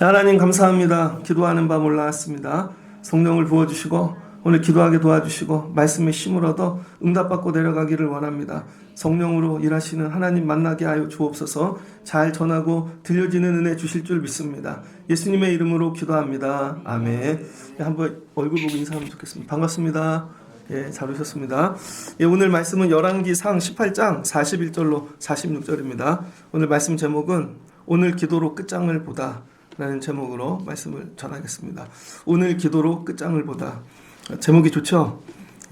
하나님 감사합니다. 기도하는 밤 올라왔습니다. 성령을 부어주시고 오늘 기도하게 도와주시고 말씀의 힘을 얻어 응답받고 내려가기를 원합니다. 성령으로 일하시는 하나님 만나게 하여 주옵소서. 잘 전하고 들려지는 은혜 주실 줄 믿습니다. 예수님의 이름으로 기도합니다. 아멘. 한번 얼굴 보고 인사하면 좋겠습니다. 반갑습니다. 예, 잘 오셨습니다. 예, 오늘 말씀은 열왕기상 18장 41절로 46절입니다. 오늘 말씀 제목은 오늘 기도로 끝장을 보다 라는 제목으로 말씀을 전하겠습니다. 오늘 기도로 끝장을 보다. 제목이 좋죠?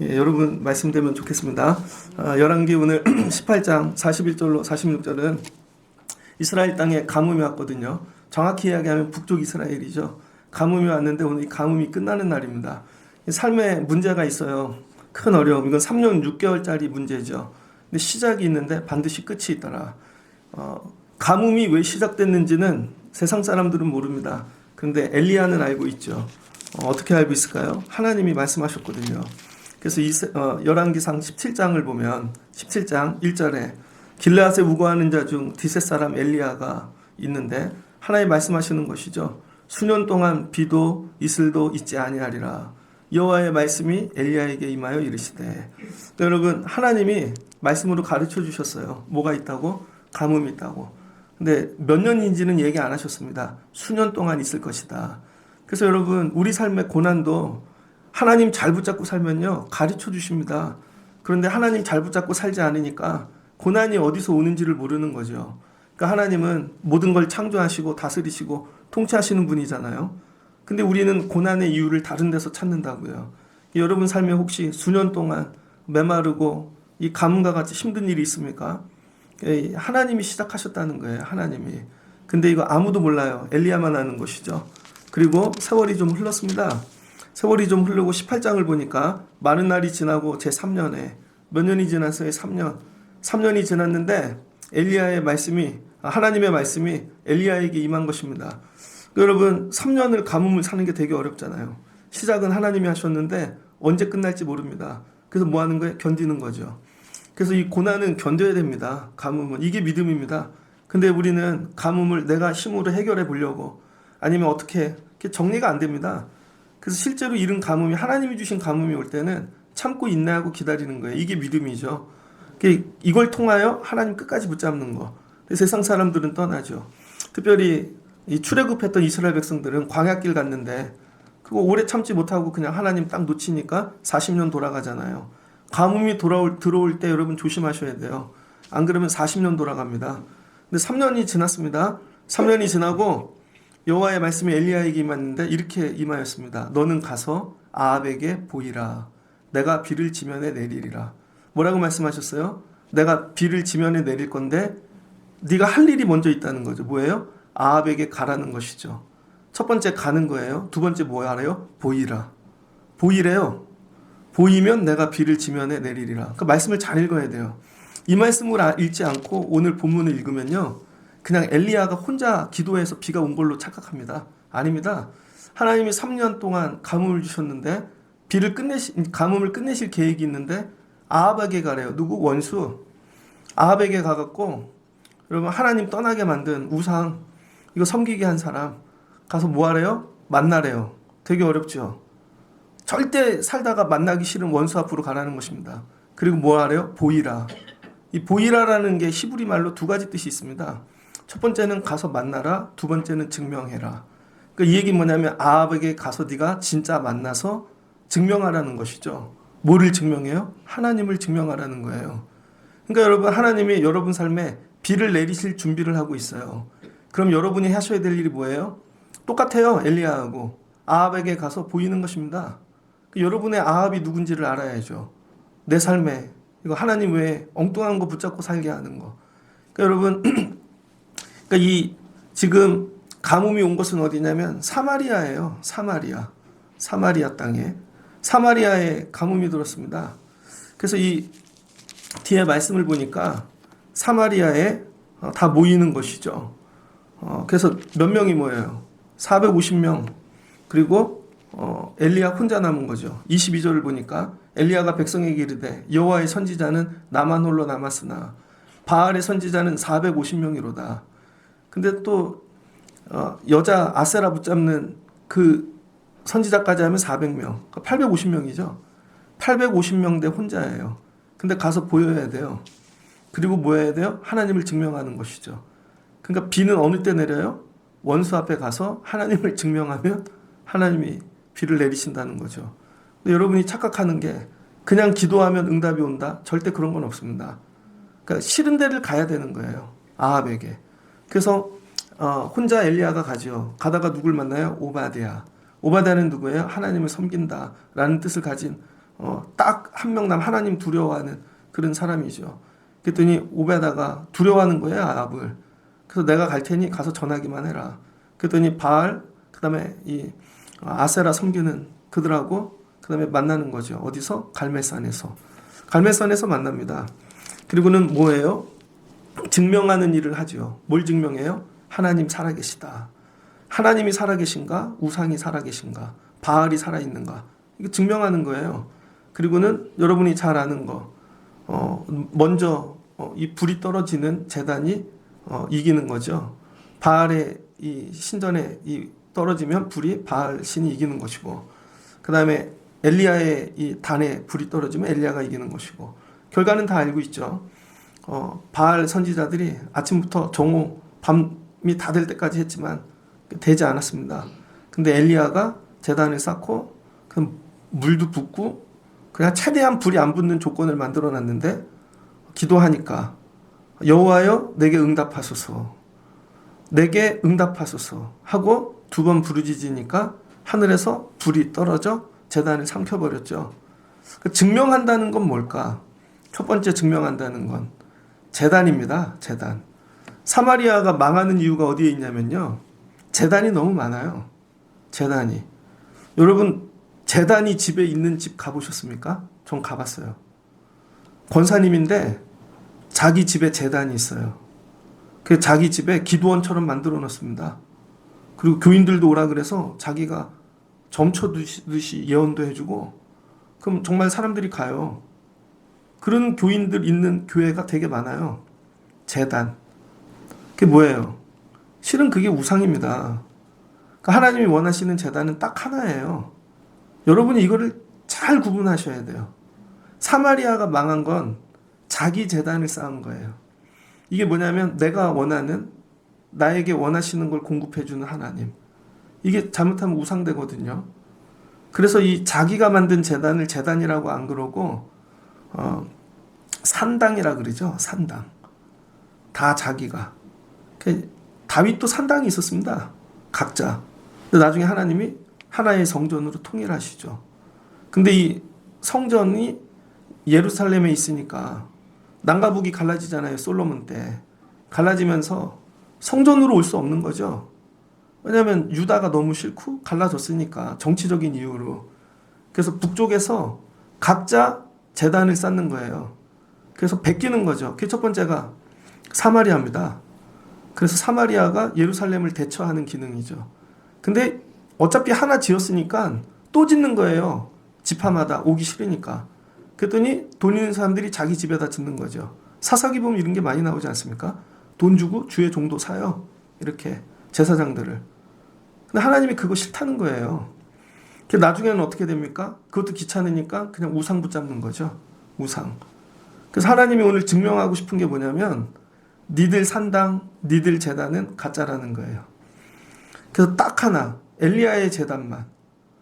예, 여러분 말씀되면 좋겠습니다. 열왕기 오늘 18장 41절로 46절은 이스라엘 땅에 가뭄이 왔거든요. 정확히 이야기하면 북쪽 이스라엘이죠. 가뭄이 왔는데 오늘 이 가뭄이 끝나는 날입니다. 삶에 문제가 있어요. 큰 어려움. 이건 3년 6개월짜리 문제죠. 근데 시작이 있는데 반드시 끝이 있더라. 가뭄이 왜 시작됐는지는 세상 사람들은 모릅니다. 그런데 엘리야는 알고 있죠. 어떻게 알고 있을까요? 하나님이 말씀하셨거든요. 그래서 열왕기상 17장을 보면 17장 1절에 길르앗에 우거하는 자 중 디셋 사람 엘리야가 있는데 하나님 말씀하시는 것이죠. 수년 동안 비도 이슬도 있지 아니하리라. 여호와의 말씀이 엘리야에게 임하여 이르시되. 여러분 하나님이 말씀으로 가르쳐 주셨어요. 뭐가 있다고? 가뭄이 있다고. 근데 몇 년인지는 얘기 안 하셨습니다. 수년 동안 있을 것이다. 그래서 여러분 우리 삶의 고난도 하나님 잘 붙잡고 살면요 가르쳐 주십니다. 그런데 하나님 잘 붙잡고 살지 않으니까 고난이 어디서 오는지를 모르는 거죠. 그러니까 하나님은 모든 걸 창조하시고 다스리시고 통치하시는 분이잖아요. 근데 우리는 고난의 이유를 다른 데서 찾는다고요. 여러분 삶에 혹시 수년 동안 메마르고 이 가뭄과 같이 힘든 일이 있습니까? 하나님이 시작하셨다는 거예요. 하나님이. 근데 이거 아무도 몰라요. 엘리야만 아는 것이죠. 그리고 세월이 좀 흘렀습니다. 세월이 좀 흐르고 18장을 보니까 많은 날이 지나고 제3년에 몇 년이 지났어요? 3년. 3년이 지났는데 엘리야의 말씀이 하나님의 말씀이 엘리야에게 임한 것입니다. 여러분 3년을 가뭄을 사는 게 되게 어렵잖아요. 시작은 하나님이 하셨는데 언제 끝날지 모릅니다. 그래서 뭐 하는 거예요? 견디는 거죠. 그래서 이 고난은 견뎌야 됩니다. 가뭄은. 이게 믿음입니다. 근데 우리는 가뭄을 내가 힘으로 해결해 보려고 아니면 어떻게 정리가 안 됩니다. 그래서 실제로 이런 가뭄이 하나님이 주신 가뭄이 올 때는 참고 인내하고 기다리는 거예요. 이게 믿음이죠. 이걸 통하여 하나님 끝까지 붙잡는 거. 세상 사람들은 떠나죠. 특별히 이 출애굽했던 이스라엘 백성들은 광야길 갔는데 그거 오래 참지 못하고 그냥 하나님 딱 놓치니까 40년 돌아가잖아요. 가뭄이 들어올 때 여러분 조심하셔야 돼요. 안 그러면 40년 돌아갑니다. 근데 3년이 지났습니다. 3년이 지나고 여호와의 말씀이 엘리야에게 임했는데 이렇게 임하였습니다. 너는 가서 아합에게 보이라. 내가 비를 지면에 내리리라. 뭐라고 말씀하셨어요? 내가 비를 지면에 내릴 건데 네가 할 일이 먼저 있다는 거죠. 뭐예요? 아합에게 가라는 것이죠. 첫 번째 가는 거예요. 두 번째 뭐 하래요? 보이라. 보이래요. 보이면 내가 비를 지면에 내리리라. 그 말씀을 잘 읽어야 돼요. 이 말씀을 읽지 않고 오늘 본문을 읽으면요. 그냥 엘리야가 혼자 기도해서 비가 온 걸로 착각합니다. 아닙니다. 하나님이 3년 동안 가뭄을 주셨는데 가뭄을 끝내실 계획이 있는데 아합에게 가래요. 누구? 원수. 아합에게 가갖고 여러분 하나님 떠나게 만든 우상 이거 섬기게 한 사람 가서 뭐 하래요? 만나래요. 되게 어렵죠. 절대 살다가 만나기 싫은 원수 앞으로 가라는 것입니다. 그리고 뭐 하래요? 보이라. 이 보이라라는 게 히브리 말로 두 가지 뜻이 있습니다. 첫 번째는 가서 만나라. 두 번째는 증명해라. 그러니까 이 얘기는 뭐냐면 아합에게 가서 네가 진짜 만나서 증명하라는 것이죠. 뭐를 증명해요? 하나님을 증명하라는 거예요. 그러니까 여러분 하나님이 여러분 삶에 비를 내리실 준비를 하고 있어요. 그럼 여러분이 하셔야 될 일이 뭐예요? 똑같아요. 엘리야하고 아합에게 가서 보이는 것입니다. 여러분의 아합이 누군지를 알아야죠. 내 삶에 이거 하나님 외에 엉뚱한 거 붙잡고 살게 하는 거. 그러니까 여러분, 그러니까 이 지금 가뭄이 온 것은 어디냐면 사마리아예요. 사마리아 땅에 사마리아에 가뭄이 들었습니다. 그래서 이 뒤에 말씀을 보니까 사마리아에 다 모이는 것이죠. 그래서 몇 명이 모여요? 450명. 그리고 엘리야 혼자 남은 거죠. 22절을 보니까 엘리야가 백성에게 이르되 여호와의 선지자는 나만 홀로 남았으나 바알의 선지자는 450명이로다. 근데 또 여자 아세라 붙잡는 그 선지자까지 하면 400명, 850명이죠. 850명 대 혼자예요. 근데 가서 보여야 돼요. 그리고 뭐 해야 돼요? 하나님을 증명하는 것이죠. 그러니까 비는 어느 때 내려요? 원수 앞에 가서 하나님을 증명하면 하나님이 비를 내리신다는 거죠. 근데 여러분이 착각하는 게 그냥 기도하면 응답이 온다? 절대 그런 건 없습니다. 그러니까 싫은 데를 가야 되는 거예요. 아합에게. 그래서 혼자 엘리야가 가죠. 가다가 누굴 만나요? 오바댜. 오바댜는 누구예요? 하나님을 섬긴다라는 뜻을 가진 딱 한 명남 하나님 두려워하는 그런 사람이죠. 그랬더니 오베다가 두려워하는 거예요, 아합을. 그래서 내가 갈 테니 가서 전하기만 해라. 그랬더니 바알, 그다음에 이 아세라 섬기는 그들하고 그다음에 만나는 거죠. 어디서? 갈멜산에서. 갈멜산에서 만납니다. 그리고는 뭐예요? 증명하는 일을 하죠. 뭘 증명해요? 하나님 살아계시다. 하나님이 살아계신가? 우상이 살아계신가? 바알이 살아있는가? 이거 증명하는 거예요. 그리고는 여러분이 잘 아는 거, 먼저 이 불이 떨어지는 제단이 이기는 거죠. 바알의 이 신전에 이 떨어지면 불이 바알 신이 이기는 것이고, 그 다음에 엘리야의 이 단에 불이 떨어지면 엘리야가 이기는 것이고, 결과는 다 알고 있죠. 바알 선지자들이 아침부터 정오 밤이 다 될 때까지 했지만 되지 않았습니다. 근데 엘리야가 제단을 쌓고 그 물도 붓고 그냥 최대한 불이 안 붙는 조건을 만들어 놨는데 기도하니까 여호와여 내게 응답하소서, 내게 응답하소서 하고 두 번 부르짖으니까 하늘에서 불이 떨어져 제단을 삼켜버렸죠. 증명한다는 건 뭘까? 첫 번째 증명한다는 건 제단입니다. 제단. 사마리아가 망하는 이유가 어디에 있냐면요, 제단이 너무 많아요. 제단이. 여러분 제단이 집에 있는 집 가보셨습니까? 전 가봤어요. 권사님인데 자기 집에 제단이 있어요. 그 자기 집에 기도원처럼 만들어 놨습니다. 그리고 교인들도 오라 그래서 자기가 점쳐두듯이 예언도 해주고, 그럼 정말 사람들이 가요. 그런 교인들 있는 교회가 되게 많아요. 제단. 그게 뭐예요? 실은 그게 우상입니다. 그러니까 하나님이 원하시는 제단은 딱 하나예요. 여러분이 이거를 잘 구분하셔야 돼요. 사마리아가 망한 건 자기 제단을 쌓은 거예요. 이게 뭐냐면 내가 원하는, 나에게 원하시는 걸 공급해주는 하나님. 이게 잘못하면 우상되거든요. 그래서 이 자기가 만든 제단을 제단이라고 안 그러고 산당이라 그러죠. 산당. 다 자기가. 다윗도 산당이 있었습니다. 각자. 근데 나중에 하나님이 하나의 성전으로 통일하시죠. 근데 이 성전이 예루살렘에 있으니까 남과 북이 갈라지잖아요. 솔로몬 때. 갈라지면서 성전으로 올 수 없는 거죠. 왜냐하면 유다가 너무 싫고 갈라졌으니까, 정치적인 이유로. 그래서 북쪽에서 각자 제단을 쌓는 거예요. 그래서 베끼는 거죠. 그 첫 번째가 사마리아입니다. 그래서 사마리아가 예루살렘을 대처하는 기능이죠. 근데 어차피 하나 지었으니까 또 짓는 거예요. 지파마다 오기 싫으니까. 그랬더니 돈 있는 사람들이 자기 집에다 짓는 거죠. 사사기 보면 이런 게 많이 나오지 않습니까? 돈 주고 주의 종도 사요. 이렇게 제사장들을. 근데 하나님이 그거 싫다는 거예요. 나중에는 어떻게 됩니까? 그것도 귀찮으니까 그냥 우상 붙잡는 거죠. 우상. 그래서 하나님이 오늘 증명하고 싶은 게 뭐냐면 니들 산당, 니들 제단은 가짜라는 거예요. 그래서 딱 하나, 엘리야의 제단만.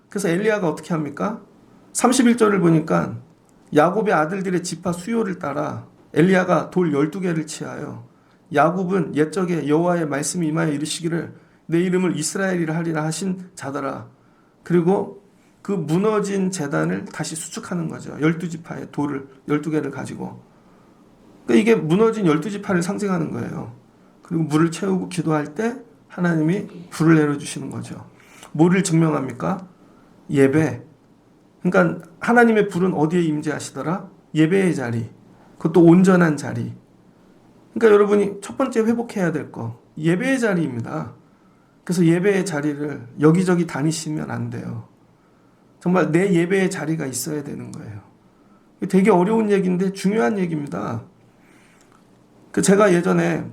그래서 엘리야가 어떻게 합니까? 31절을 보니까 야곱의 아들들의 지파 수요를 따라 엘리야가 돌 12개를 취하여, 야곱은 옛적에 여호와의 말씀이 임하여 이르시기를 내 이름을 이스라엘이라 하리라 하신 자더라. 그리고 그 무너진 제단을 다시 수축하는 거죠. 12지파의 돌을 12개를 가지고. 그러니까 이게 무너진 12지파를 상징하는 거예요. 그리고 물을 채우고 기도할 때 하나님이 불을 내려주시는 거죠. 뭐를 증명합니까? 예배. 그러니까 하나님의 불은 어디에 임재하시더라? 예배의 자리. 그것도 온전한 자리. 그러니까 여러분이 첫 번째 회복해야 될 거, 예배의 자리입니다. 그래서 예배의 자리를 여기저기 다니시면 안 돼요. 정말 내 예배의 자리가 있어야 되는 거예요. 되게 어려운 얘기인데 중요한 얘기입니다. 제가 예전에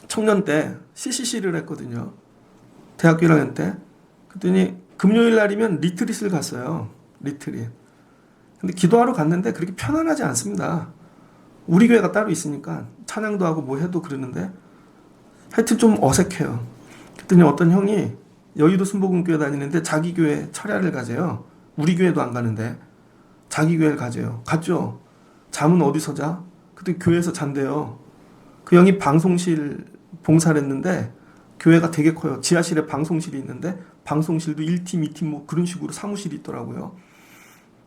청년 때 CCC를 했거든요. 대학교 1학년 때. 그랬더니 금요일 날이면 리트릿을 갔어요. 리트릿. 근데 기도하러 갔는데 그렇게 편안하지 않습니다. 우리 교회가 따로 있으니까 찬양도 하고 뭐 해도 그러는데 하여튼 좀 어색해요. 그랬더니 어떤 형이 여의도 순복음교회 다니는데 자기 교회 철야를 가재요. 우리 교회도 안 가는데 자기 교회를 가재요. 갔죠. 잠은 어디서 자? 그때 교회에서 잔대요. 그 형이 방송실 봉사를 했는데 교회가 되게 커요. 지하실에 방송실이 있는데 방송실도 1팀, 2팀 뭐 그런 식으로 사무실이 있더라고요.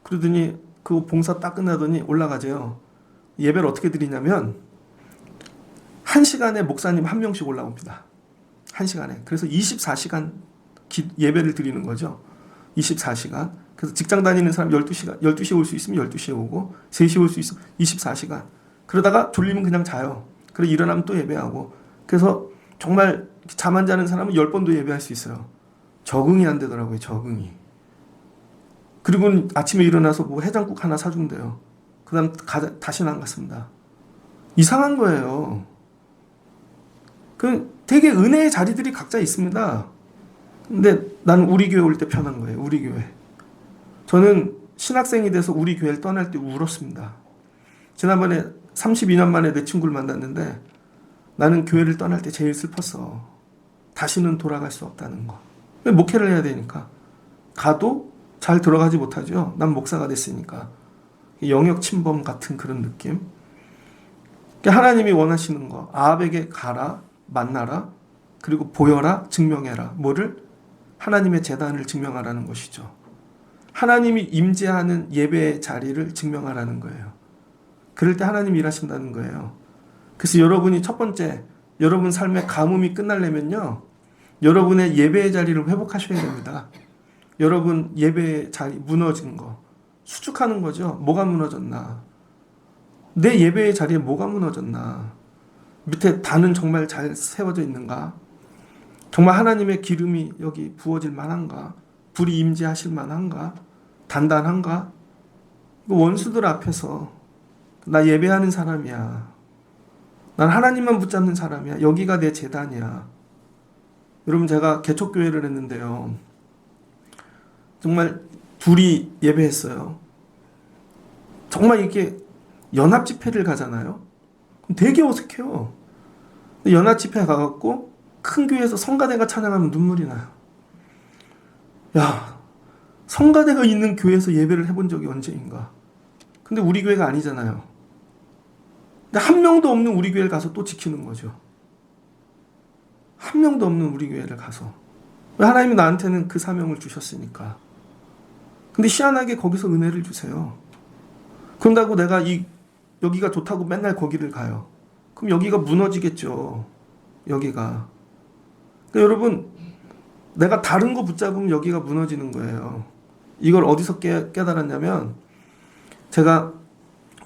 그러더니 그 봉사 딱 끝나더니 올라가재요. 예배를 어떻게 드리냐면 1시간에 목사님 1명씩 올라옵니다. 1시간에. 그래서 24시간 예배를 드리는 거죠. 24시간. 그래서 직장 다니는 사람 12시에 올 수 있으면 12시에 오고 3시에 올 수 있으면 24시간. 그러다가 졸리면 그냥 자요. 그리고 일어나면 또 예배하고. 그래서 정말 잠 안 자는 사람은 10번도 예배할 수 있어요. 적응이 안 되더라고요. 적응이. 그리고 아침에 일어나서 뭐 해장국 하나 사준대요. 그 다음 다시는 안 갔습니다. 이상한 거예요. 되게 은혜의 자리들이 각자 있습니다. 근데 나는 우리 교회 올 때 편한 거예요. 우리 교회. 저는 신학생이 돼서 우리 교회를 떠날 때 울었습니다. 지난번에 32년 만에 내 친구를 만났는데 나는 교회를 떠날 때 제일 슬펐어. 다시는 돌아갈 수 없다는 거. 왜 목회를 해야 되니까. 가도 잘 들어가지 못하죠. 난 목사가 됐으니까. 영역 침범 같은 그런 느낌. 하나님이 원하시는 거. 아합에게 가라, 만나라, 그리고 보여라, 증명해라. 뭐를? 하나님의 제단을 증명하라는 것이죠. 하나님이 임재하는 예배의 자리를 증명하라는 거예요. 그럴 때 하나님이 일하신다는 거예요. 그래서 여러분이 첫 번째, 여러분 삶의 가뭄이 끝나려면요, 여러분의 예배의 자리를 회복하셔야 됩니다. 여러분 예배의 자리 무너진 거 수축하는 거죠. 뭐가 무너졌나? 내 예배의 자리에 뭐가 무너졌나? 밑에 단은 정말 잘 세워져 있는가? 정말 하나님의 기름이 여기 부어질 만한가? 불이 임재하실 만한가? 단단한가? 원수들 앞에서 나 예배하는 사람이야. 난 하나님만 붙잡는 사람이야. 여기가 내 제단이야. 여러분, 제가 개척교회를 했는데요. 정말 둘이 예배했어요. 정말 이렇게 연합 집회를 가잖아요. 되게 어색해요. 연합 집회 가갖고 큰 교회에서 성가대가 찬양하면 눈물이 나요. 야, 성가대가 있는 교회에서 예배를 해본 적이 언제인가. 근데 우리 교회가 아니잖아요. 근데 한 명도 없는 우리 교회를 가서 또 지키는 거죠. 한 명도 없는 우리 교회를 가서. 왜? 하나님이 나한테는 그 사명을 주셨으니까. 근데 희한하게 거기서 은혜를 주세요. 그런다고 내가 여기가 좋다고 맨날 거기를 가요. 그럼 여기가 무너지겠죠. 여기가. 그러니까 여러분, 내가 다른 거 붙잡으면 여기가 무너지는 거예요. 이걸 어디서 깨달았냐면, 제가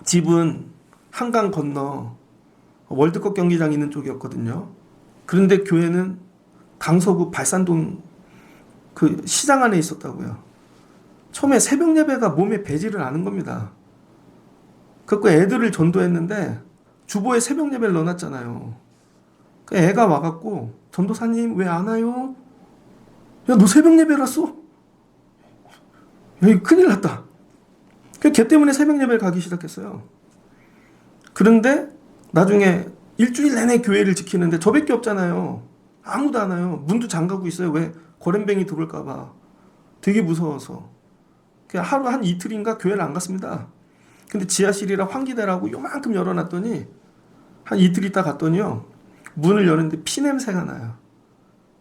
집은 한강 건너 월드컵 경기장 있는 쪽이었거든요. 그런데 교회는 강서구 발산동 그 시장 안에 있었다고요. 처음에 새벽 예배가 몸에 배지를 않은 겁니다. 그래서 애들을 전도했는데 주보에 새벽 예배를 넣어놨잖아요. 그 애가 와갖고 전도사님 왜 안 와요? 야, 너 새벽 예배 갔어? 야, 이거 큰일 났다. 걔 때문에 새벽 예배를 가기 시작했어요. 그런데 나중에 일주일 내내 교회를 지키는데 저밖에 없잖아요. 아무도 안 와요. 문도 잠가고 있어요. 왜? 거랭뱅이 들어올까봐. 되게 무서워서. 그냥 하루 한 이틀인가 교회를 안 갔습니다. 근데 지하실이라 환기대라고 요만큼 열어놨더니 한 이틀 있다 갔더니요, 문을 여는데 피냄새가 나요.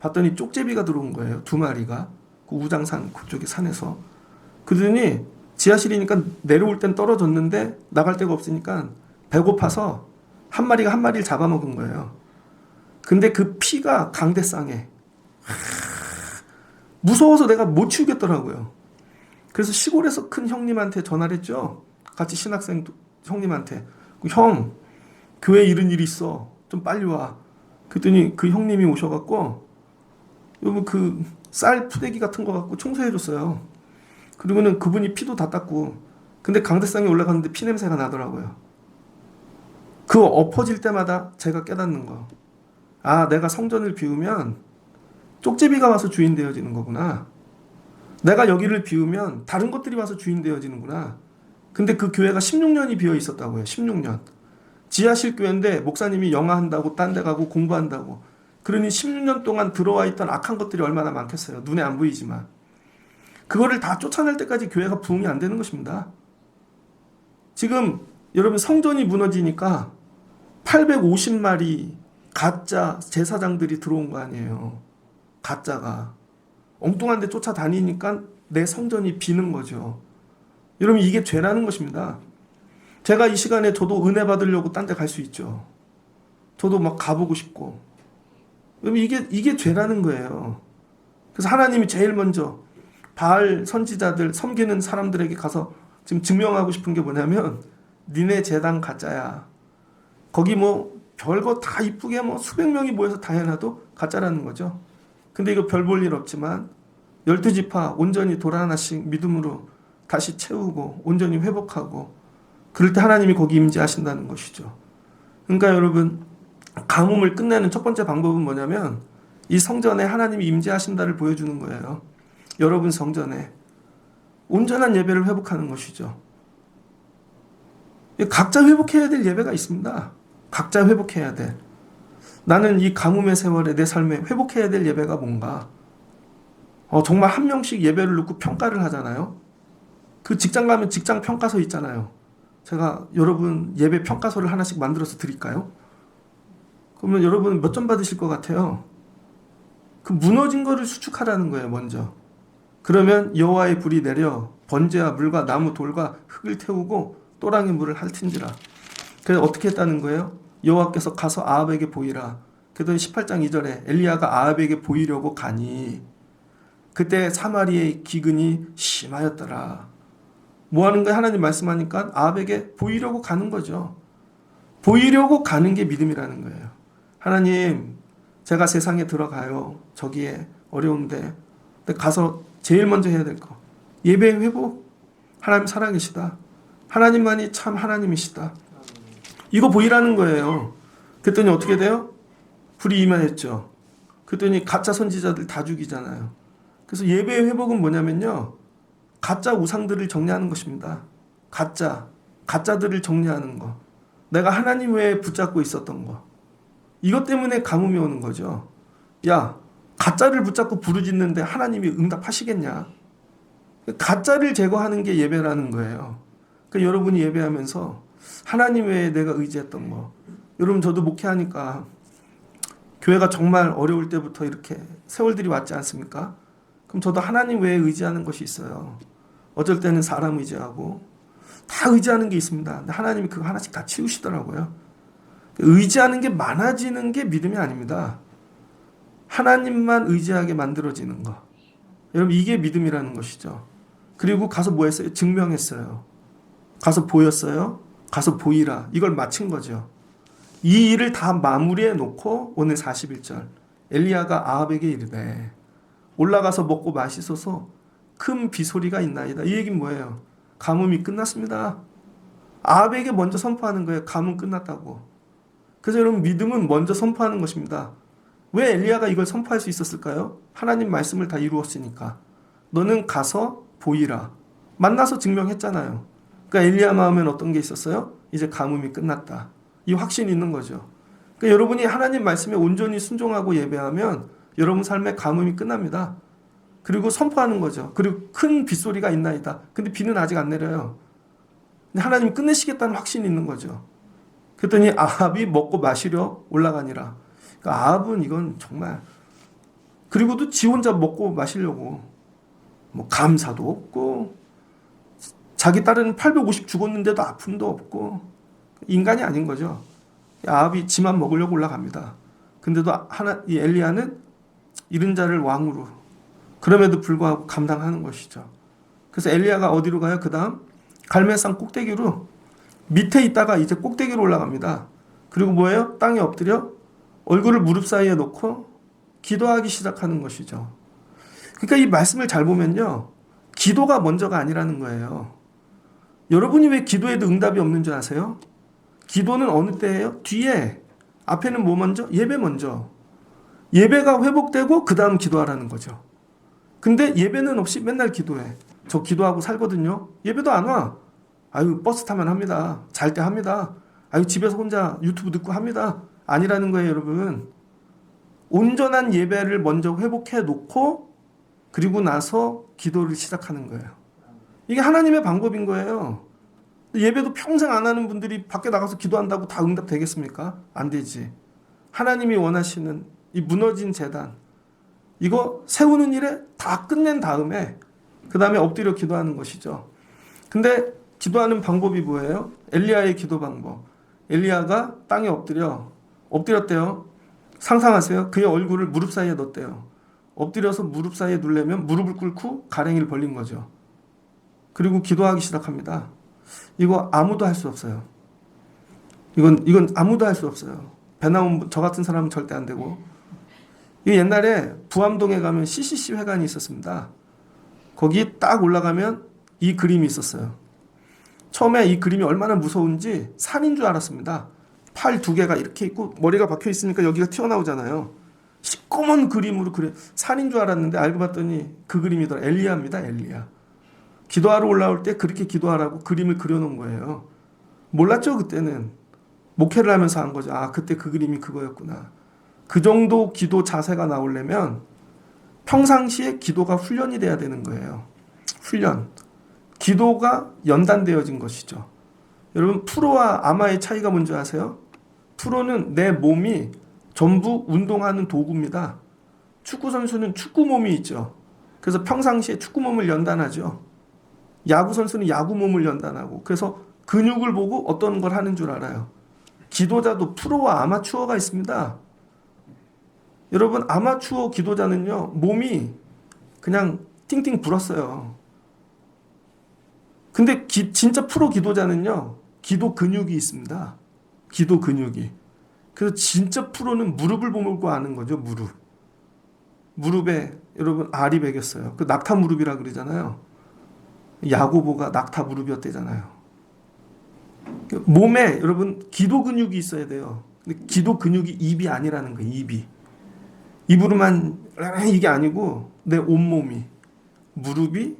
봤더니 쪽제비가 들어온 거예요. 2마리가 그 우장산 그쪽에 산에서. 그러더니 지하실이니까 내려올 땐 떨어졌는데 나갈 데가 없으니까 배고파서 한 마리가 한 마리를 잡아먹은 거예요. 근데 그 피가 강대상에 무서워서 내가 못 치우겠더라고요. 그래서 시골에서 큰 형님한테 전화를 했죠. 같이 신학생 형님한테. 형, 교회에 이런 일이 있어. 좀 빨리 와. 그랬더니 그 형님이 오셔갖고 여러분 그 쌀 푸대기 같은 거 갖고 청소해줬어요. 그리고는 그분이 피도 다 닦고, 근데 강대상에 올라갔는데 피 냄새가 나더라고요. 그 엎어질 때마다 제가 깨닫는 거. 아, 내가 성전을 비우면 쪽제비가 와서 주인 되어지는 거구나. 내가 여기를 비우면 다른 것들이 와서 주인 되어지는구나. 근데 그 교회가 16년이 비어 있었다고요. 16년. 지하실 교회인데 목사님이 영화한다고 딴 데 가고 공부한다고. 그러니 16년 동안 들어와 있던 악한 것들이 얼마나 많겠어요. 눈에 안 보이지만. 그거를 다 쫓아낼 때까지 교회가 부흥이 안 되는 것입니다. 지금 여러분 성전이 무너지니까 850마리 가짜 제사장들이 들어온 거 아니에요. 가짜가. 엉뚱한 데 쫓아다니니까 내 성전이 비는 거죠. 여러분 이게 죄라는 것입니다. 제가 이 시간에 저도 은혜 받으려고 딴 데 갈 수 있죠. 저도 막 가보고 싶고. 여러분 이게 죄라는 거예요. 그래서 하나님이 제일 먼저 바알 선지자들 섬기는 사람들에게 가서 지금 증명하고 싶은 게 뭐냐면 니네 제단 가짜야. 거기 뭐 별거 다 이쁘게 뭐 수백 명이 모여서 다 해놔도 가짜라는 거죠. 근데 이거 별 볼 일 없지만 12지파 온전히 돌 하나씩 믿음으로 다시 채우고 온전히 회복하고 그럴 때 하나님이 거기 임재하신다는 것이죠. 그러니까 여러분 가뭄을 끝내는 첫 번째 방법은 뭐냐면 이 성전에 하나님이 임재하신다를 보여주는 거예요. 여러분 성전에 온전한 예배를 회복하는 것이죠. 각자 회복해야 될 예배가 있습니다. 각자 회복해야 돼. 나는 이 가뭄의 세월에 내 삶에 회복해야 될 예배가 뭔가. 정말 한 명씩 예배를 놓고 평가를 하잖아요. 그 직장 가면 직장 평가서 있잖아요. 제가 여러분 예배 평가서를 하나씩 만들어서 드릴까요? 그러면 여러분 몇 점 받으실 것 같아요? 그 무너진 거를 수축하라는 거예요, 먼저. 그러면 여호와의 불이 내려 번제와 물과 나무 돌과 흙을 태우고 또랑의 물을 핥은지라. 그래서 어떻게 했다는 거예요? 여호와께서 가서 아합에게 보이라. 그랬더니 18장 2절에 엘리야가 아합에게 보이려고 가니 그때 사마리아의 기근이 심하였더라. 뭐 하는 거야? 하나님 말씀하니까 아합에게 보이려고 가는 거죠. 보이려고 가는 게 믿음이라는 거예요. 하나님, 제가 세상에 들어가요. 저기에 어려운데. 근데 가서 제일 먼저 해야 될 거. 예배 회복. 하나님 살아계시다. 하나님만이 참 하나님이시다. 이거 보이라는 거예요. 그랬더니 어떻게 돼요? 불이 임하였죠. 그랬더니 가짜 선지자들 다 죽이잖아요. 그래서 예배의 회복은 뭐냐면요. 가짜 우상들을 정리하는 것입니다. 가짜들을 정리하는 거. 내가 하나님 외에 붙잡고 있었던 거. 이것 때문에 가뭄이 오는 거죠. 야, 가짜를 붙잡고 부르짖는데 하나님이 응답하시겠냐? 가짜를 제거하는 게 예배라는 거예요. 그러니까 여러분이 예배하면서 하나님 외에 내가 의지했던 거. 여러분 저도 목회하니까 교회가 정말 어려울 때부터 이렇게 세월들이 왔지 않습니까? 그럼 저도 하나님 외에 의지하는 것이 있어요. 어쩔 때는 사람 의지하고 다 의지하는 게 있습니다. 근데 하나님이 그거 하나씩 다 치우시더라고요. 의지하는 게 많아지는 게 믿음이 아닙니다. 하나님만 의지하게 만들어지는 거. 여러분 이게 믿음이라는 것이죠. 그리고 가서 뭐 했어요? 증명했어요. 가서 보였어요. 가서 보이라. 이걸 마친 거죠. 이 일을 다 마무리해 놓고 오늘 41절 엘리야가 아합에게 이르되 올라가서 먹고 마시소서 큰 비소리가 있나이다. 이 얘기는 뭐예요? 가뭄이 끝났습니다. 아합에게 먼저 선포하는 거예요. 가뭄 끝났다고. 그래서 여러분 믿음은 먼저 선포하는 것입니다. 왜 엘리야가 이걸 선포할 수 있었을까요? 하나님 말씀을 다 이루었으니까. 너는 가서 보이라. 만나서 증명했잖아요. 그러니까 엘리야 마음엔 어떤 게 있었어요? 이제 가뭄이 끝났다. 이 확신이 있는 거죠. 그러니까 여러분이 하나님 말씀에 온전히 순종하고 예배하면 여러분 삶에 가뭄이 끝납니다. 그리고 선포하는 거죠. 그리고 큰 빗소리가 있나이다. 근데 비는 아직 안 내려요. 근데 하나님이 끝내시겠다는 확신이 있는 거죠. 그랬더니 아합이 먹고 마시려 올라가니라. 그러니까 아합은 이건 정말 그리고도 지 혼자 먹고 마시려고 뭐 감사도 없고 자기 딸은 850 죽었는데도 아픔도 없고 인간이 아닌 거죠. 아합이 지만 먹으려고 올라갑니다. 근데도 이 엘리야는 이른 자를 왕으로 그럼에도 불구하고 감당하는 것이죠. 그래서 엘리야가 어디로 가요? 그 다음 갈멜산 꼭대기로 밑에 있다가 이제 꼭대기로 올라갑니다. 그리고 뭐예요? 땅에 엎드려 얼굴을 무릎 사이에 놓고 기도하기 시작하는 것이죠. 그러니까 이 말씀을 잘 보면요. 기도가 먼저가 아니라는 거예요. 여러분이 왜 기도에도 응답이 없는 줄 아세요? 기도는 어느 때예요? 뒤에. 앞에는 뭐 먼저? 예배 먼저. 예배가 회복되고 그 다음 기도하라는 거죠. 근데 예배는 없이 맨날 기도해. 저 기도하고 살거든요. 예배도 안 와. 아유, 버스 타면 합니다. 잘 때 합니다. 아유, 집에서 혼자 유튜브 듣고 합니다. 아니라는 거예요, 여러분. 온전한 예배를 먼저 회복해 놓고 그리고 나서 기도를 시작하는 거예요. 이게 하나님의 방법인 거예요. 예배도 평생 안 하는 분들이 밖에 나가서 기도한다고 다 응답 되겠습니까? 안 되지. 하나님이 원하시는 이 무너진 제단, 이거 세우는 일에 다 끝낸 다음에 그 다음에 엎드려 기도하는 것이죠. 근데 기도하는 방법이 뭐예요? 엘리야의 기도 방법. 엘리야가 땅에 엎드렸대요. 상상하세요. 그의 얼굴을 무릎 사이에 넣었대요. 엎드려서 무릎 사이에 누르면 무릎을 꿇고 가랭이를 벌린 거죠. 그리고 기도하기 시작합니다. 이거 아무도 할 수 없어요. 이건 아무도 할 수 없어요. 배 나온 저 같은 사람은 절대 안 되고. 이 옛날에 부암동에 가면 CCC 회관이 있었습니다. 거기 딱 올라가면 이 그림이 있었어요. 처음에 이 그림이 얼마나 무서운지 산인 줄 알았습니다. 팔 두 개가 이렇게 있고 머리가 박혀 있으니까 여기가 튀어나오잖아요. 시꺼먼 그림으로 그래 산인 줄 알았는데 알고 봤더니 그 그림이더라. 엘리야입니다. 엘리야. 기도하러 올라올 때 그렇게 기도하라고 그림을 그려놓은 거예요. 몰랐죠 그때는. 목회를 하면서 한 거죠. 아, 그때 그 그림이 그거였구나. 그 정도 기도 자세가 나오려면 평상시에 기도가 훈련이 돼야 되는 거예요. 훈련. 기도가 연단되어진 것이죠. 여러분, 프로와 아마의 차이가 뭔지 아세요? 프로는 내 몸이 전부 운동하는 도구입니다. 축구 선수는 축구 몸이 있죠. 그래서 평상시에 축구 몸을 연단하죠. 야구 선수는 야구 몸을 연단하고, 그래서 근육을 보고 어떤 걸 하는 줄 알아요. 기도자도 프로와 아마추어가 있습니다. 여러분, 아마추어 기도자는요, 몸이 그냥 띵띵 불었어요. 근데 진짜 프로 기도자는요, 기도 근육이 있습니다. 기도 근육이. 그래서 진짜 프로는 무릎을 보고 아는 거죠, 무릎. 무릎에 여러분 알이 베겼어요. 그 낙타 무릎이라 그러잖아요. 야고보가 낙타 무릎이었대잖아요. 몸에 여러분 기도 근육이 있어야 돼요. 근데 기도 근육이 입이 아니라는 거예요. 입으로만 이게 아니고 내 온몸이, 무릎이,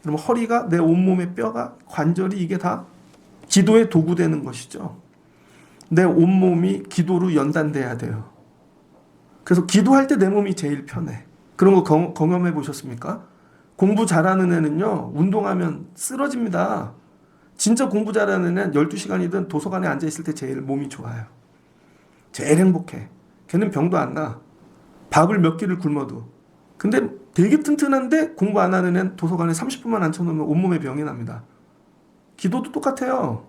그러면 허리가, 내 온몸의 뼈가, 관절이, 이게 다 기도의 도구 되는 것이죠. 내 온몸이 기도로 연단돼야 돼요. 그래서 기도할 때 내 몸이 제일 편해. 그런 거 경험해 보셨습니까? 공부 잘하는 애는요, 운동하면 쓰러집니다. 진짜 공부 잘하는 애는 12시간이든 도서관에 앉아있을 때 제일 몸이 좋아요. 제일 행복해. 걔는 병도 안 나. 밥을 몇 끼를 굶어도. 근데 되게 튼튼한데 공부 안 하는 애는 도서관에 30분만 앉혀놓으면 온몸에 병이 납니다. 기도도 똑같아요.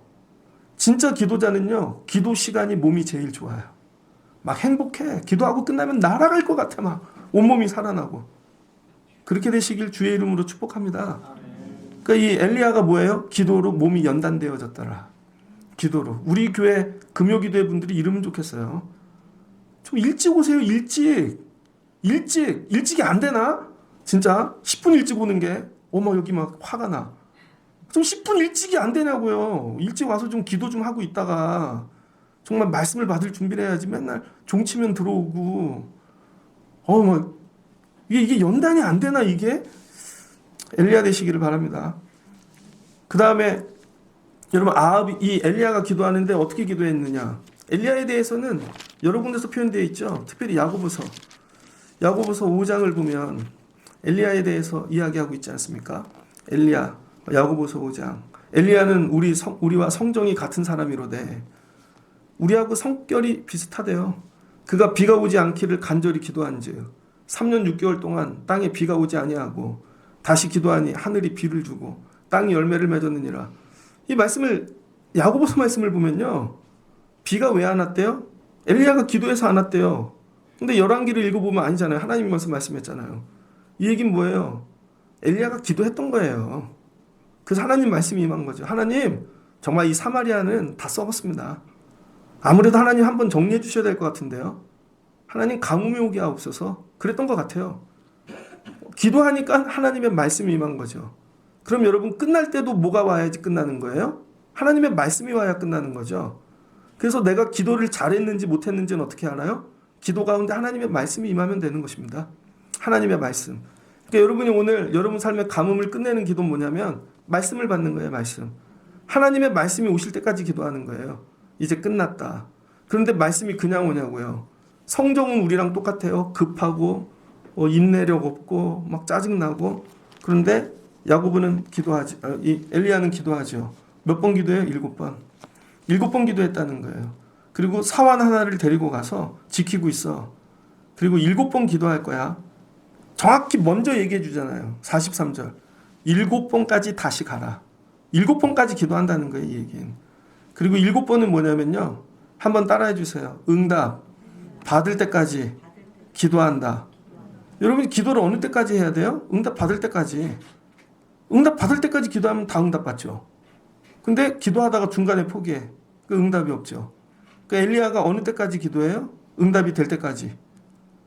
진짜 기도자는요, 기도 시간이 몸이 제일 좋아요. 막 행복해. 기도하고 끝나면 날아갈 것 같아. 막 온몸이 살아나고. 그렇게 되시길 주의 이름으로 축복합니다. 그러니까 이 엘리야가 뭐예요? 기도로 몸이 연단되어졌더라. 기도로. 우리 교회 금요기도회 분들이 이러면 좋겠어요. 좀 일찍 오세요. 일찍이 안 되나? 진짜 10분 일찍 오는 게 어머 여기 막 화가 나. 좀 10분 일찍이 안 되냐고요. 일찍 와서 좀 기도 좀 하고 있다가 정말 말씀을 받을 준비를 해야지. 맨날 종치면 들어오고 막 이게 연단이 안 되나 이게? 엘리야 되시기를 바랍니다. 그 다음에 여러분 이 엘리야가 기도하는데 어떻게 기도했느냐? 엘리야에 대해서는 여러 군데서 표현되어 있죠. 특별히 야고보서 5장을 보면 엘리야에 대해서 이야기하고 있지 않습니까? 엘리야, 야고보서 5장. 엘리야는 우리와 성정이 같은 사람이로되 우리하고 성격이 비슷하대요. 그가 비가 오지 않기를 간절히 기도한즉 3년 6개월 동안 땅에 비가 오지 아니하고 다시 기도하니 하늘이 비를 주고 땅이 열매를 맺었느니라. 이 말씀을 야고보서 말씀을 보면요, 비가 왜 안 왔대요? 엘리야가 기도해서 안 왔대요. 근데 열왕기를 읽어보면 아니잖아요. 하나님이 말씀했잖아요. 이 얘기는 뭐예요? 엘리야가 기도했던 거예요. 그래서 하나님 말씀이 임한 거죠. 하나님, 정말 이 사마리아는 다 썩었습니다. 아무래도 하나님 한번 정리해 주셔야 될 것 같은데요. 하나님 가뭄이 오게 하옵소서. 그랬던 것 같아요. 기도하니까 하나님의 말씀이 임한 거죠. 그럼 여러분 끝날 때도 뭐가 와야지 끝나는 거예요? 하나님의 말씀이 와야 끝나는 거죠. 그래서 내가 기도를 잘했는지 못했는지는 어떻게 알아요? 기도 가운데 하나님의 말씀이 임하면 되는 것입니다. 하나님의 말씀. 그러니까 여러분이 오늘 여러분 삶의 가뭄을 끝내는 기도는 뭐냐면 말씀을 받는 거예요. 말씀. 하나님의 말씀이 오실 때까지 기도하는 거예요. 이제 끝났다. 그런데 말씀이 그냥 오냐고요. 성정은 우리랑 똑같아요. 급하고 인내력 없고 막 짜증나고. 그런데 야고보는 기도하지, 이 엘리야는 기도하죠. 몇 번 기도해요? 7번. 7번 기도했다는 거예요. 그리고 사환 하나를 데리고 가서 지키고 있어. 그리고 7번 기도할 거야. 정확히 먼저 얘기해 주잖아요. 43절. 7번까지 다시 가라. 7번까지 기도한다는 거예요, 이 얘기는. 그리고 7번은 뭐냐면요. 한번 따라해 주세요. 응답. 받을 때까지 기도한다. 여러분이 기도를 어느 때까지 해야 돼요? 응답 받을 때까지. 응답 받을 때까지 기도하면 다 응답 받죠. 근데 기도하다가 중간에 포기해. 그 응답이 없죠. 그 엘리야가 어느 때까지 기도해요? 응답이 될 때까지.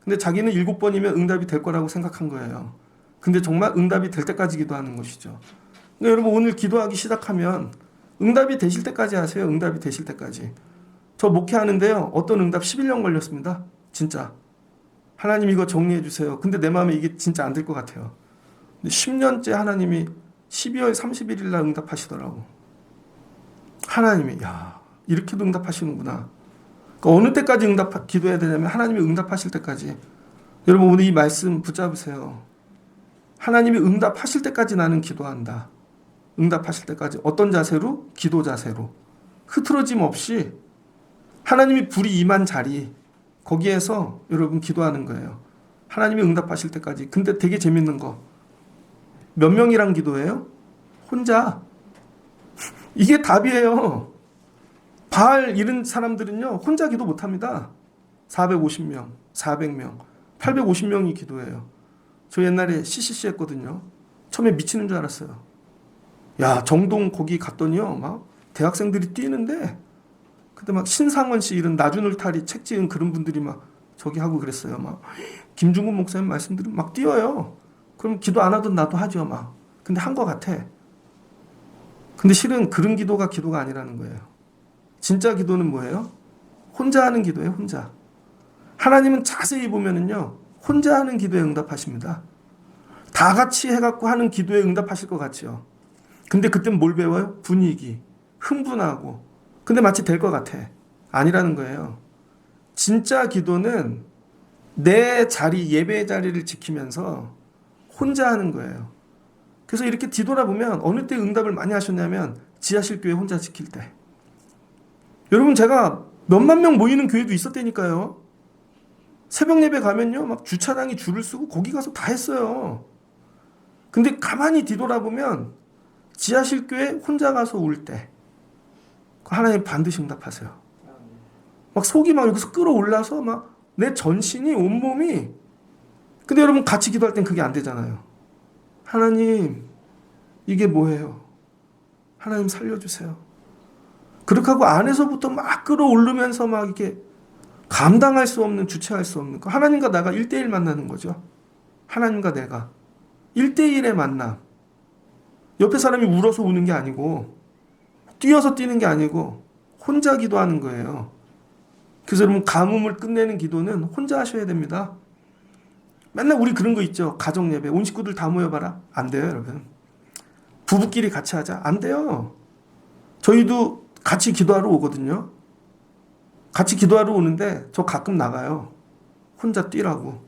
근데 자기는 7번이면 응답이 될 거라고 생각한 거예요. 근데 정말 응답이 될 때까지 기도하는 것이죠. 그러니까 여러분 오늘 기도하기 시작하면 응답이 되실 때까지 하세요. 응답이 되실 때까지. 저 목회하는데요. 어떤 응답 11년 걸렸습니다. 진짜. 하나님 이거 정리해 주세요. 근데 내 마음에 이게 진짜 안 될 것 같아요. 근데 10년째 하나님이 12월 31일 날 응답하시더라고. 하나님이 야 이렇게도 응답하시는구나. 그러니까 어느 때까지 기도해야 되냐면 하나님이 응답하실 때까지. 여러분 오늘 이 말씀 붙잡으세요. 하나님이 응답하실 때까지 나는 기도한다. 응답하실 때까지. 어떤 자세로? 기도 자세로. 흐트러짐 없이 하나님이 불이 임한 자리 거기에서 여러분 기도하는 거예요. 하나님이 응답하실 때까지. 근데 되게 재밌는 거. 몇 명이랑 기도해요? 혼자. 이게 답이에요. 바알 이런 사람들은요. 혼자 기도 못합니다. 450명, 400명, 850명이 기도해요. 저 옛날에 CCC 했거든요. 처음에 미치는 줄 알았어요. 야 정동 거기 갔더니요. 막 대학생들이 뛰는데 그때 막 신상원 씨 이런 나주늘탈이 책 지은 그런 분들이 막 저기 하고 그랬어요. 막 김중근 목사님 말씀들은 막 뛰어요. 그럼 기도 안 하던 나도 하죠. 막. 근데 한 것 같아. 근데 실은 그런 기도가 아니라는 거예요. 진짜 기도는 뭐예요? 혼자 하는 기도예요. 혼자. 하나님은 자세히 보면은요. 혼자 하는 기도에 응답하십니다. 다 같이 해갖고 하는 기도에 응답하실 것 같죠. 근데 그땐 뭘 배워요? 분위기. 흥분하고. 근데 마치 될 것 같아. 아니라는 거예요. 진짜 기도는 내 자리, 예배의 자리를 지키면서 혼자 하는 거예요. 그래서 이렇게 뒤돌아보면 어느 때 응답을 많이 하셨냐면 지하실 교회 혼자 지킬 때. 여러분 제가 몇만 명 모이는 교회도 있었다니까요. 새벽 예배 가면요. 막 주차장이 줄을 서고 거기 가서 다 했어요. 근데 가만히 뒤돌아보면 지하실 교회 혼자 가서 울 때 하나님 반드시 응답하세요. 막 속이 막 여기서 끌어올라서 막 내 전신이 온몸이. 근데 여러분 같이 기도할 땐 그게 안 되잖아요. 하나님 이게 뭐예요? 하나님 살려주세요. 그렇게 하고 안에서부터 막 끌어오르면서 막 이렇게 감당할 수 없는, 주체할 수 없는 거. 하나님과 나가 1대1 만나는 거죠. 하나님과 내가 1대1의 만남. 옆에 사람이 울어서 우는 게 아니고 뛰어서 뛰는 게 아니고 혼자 기도하는 거예요. 그래서 여러분 가뭄을 끝내는 기도는 혼자 하셔야 됩니다. 맨날 우리 그런 거 있죠. 가정 예배 온 식구들 다 모여봐라. 안 돼요 여러분. 부부끼리 같이 하자. 안 돼요. 저희도 같이 기도하러 오거든요. 같이 기도하러 오는데 저 가끔 나가요. 혼자 뛰라고.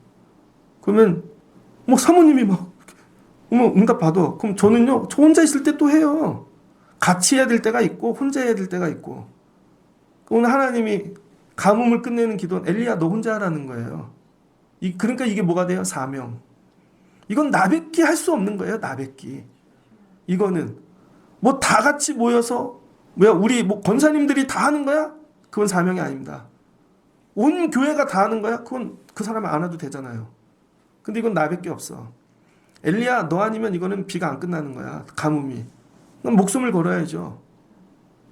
그러면 뭐 사모님이 막 응답 받아. 그럼 저는요. 저 혼자 있을 때 또 해요. 같이 해야 될 때가 있고 혼자 해야 될 때가 있고. 오늘 하나님이 가뭄을 끝내는 기도는 엘리야 너 혼자 하라는 거예요. 그러니까 이게 뭐가 돼요? 사명. 이건 나뱉기 할 수 없는 거예요. 나뱉기. 이거는 뭐 다 같이 모여서 우리 뭐 권사님들이 다 하는 거야? 그건 사명이 아닙니다. 온 교회가 다 하는 거야? 그건 그 사람 안 와도 되잖아요. 근데 이건 나밖에 없어. 엘리야 너 아니면 이거는 비가 안 끝나는 거야. 가뭄이. 그럼 목숨을 걸어야죠.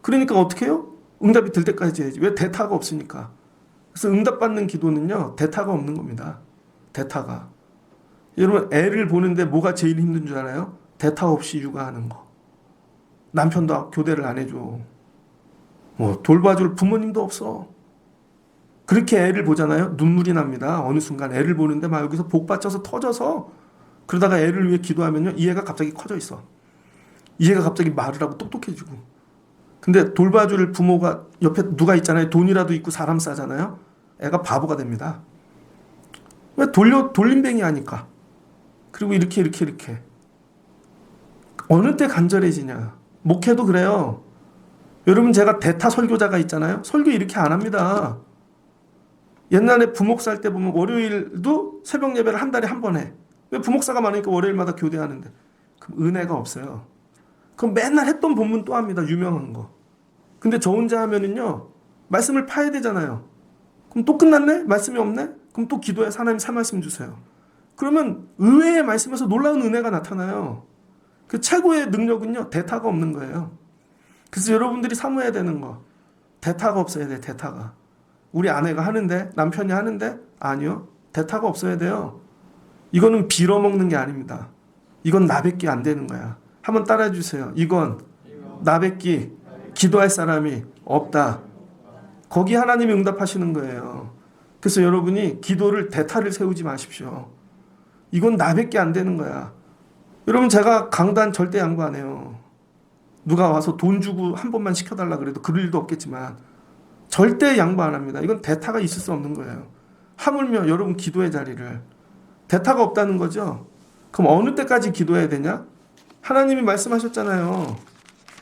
그러니까 어떻게 해요? 응답이 될 때까지 해야지. 왜? 대타가 없으니까. 그래서 응답받는 기도는요. 대타가 없는 겁니다. 대타가. 여러분 애를 보는데 뭐가 제일 힘든 줄 알아요? 대타 없이 육아하는 거. 남편도 교대를 안 해줘. 뭐 돌봐줄 부모님도 없어. 그렇게 애를 보잖아요. 눈물이 납니다. 어느 순간 애를 보는데 막 여기서 복 받쳐서 터져서 그러다가 애를 위해 기도하면요. 이 애가 갑자기 커져 있어. 이 애가 갑자기 말을 하고 똑똑해지고. 근데 돌봐줄 부모가 옆에 누가 있잖아요. 돈이라도 있고 사람 싸잖아요. 애가 바보가 됩니다. 왜 돌림뱅이 하니까. 그리고 이렇게. 어느 때 간절해지냐. 목회도 그래요. 여러분 제가 대타 설교자가 있잖아요. 설교 이렇게 안 합니다. 옛날에 부목사 할 때 보면 월요일도 새벽 예배를 한 달에 한 번 해. 왜 부목사가 많으니까 월요일마다 교대하는데. 그럼 은혜가 없어요. 그럼 맨날 했던 본문 또 합니다. 유명한 거. 근데 저 혼자 하면은요. 말씀을 파야 되잖아요. 그럼 또 끝났네? 말씀이 없네? 그럼 또 기도해. 하나님 새 말씀 주세요. 그러면 의외의 말씀에서 놀라운 은혜가 나타나요. 그 최고의 능력은요. 대타가 없는 거예요. 그래서 여러분들이 사모해야 되는 거. 대타가 없어야 돼. 대타가. 우리 아내가 하는데 남편이 하는데 아니요. 대타가 없어야 돼요. 이거는 빌어먹는 게 아닙니다. 이건 나밖에 안 되는 거야. 한번 따라해 주세요. 이건 나밖에 기도할 사람이 없다. 거기 하나님이 응답하시는 거예요. 그래서 여러분이 기도를 대타를 세우지 마십시오. 이건 나밖에 안 되는 거야. 여러분 제가 강단 절대 양보 안 해요. 누가 와서 돈 주고 한 번만 시켜달라 그래도 그럴 일도 없겠지만 절대 양보 안 합니다. 이건 대타가 있을 수 없는 거예요. 하물며 여러분 기도의 자리를 대타가 없다는 거죠. 그럼 어느 때까지 기도해야 되냐? 하나님이 말씀하셨잖아요.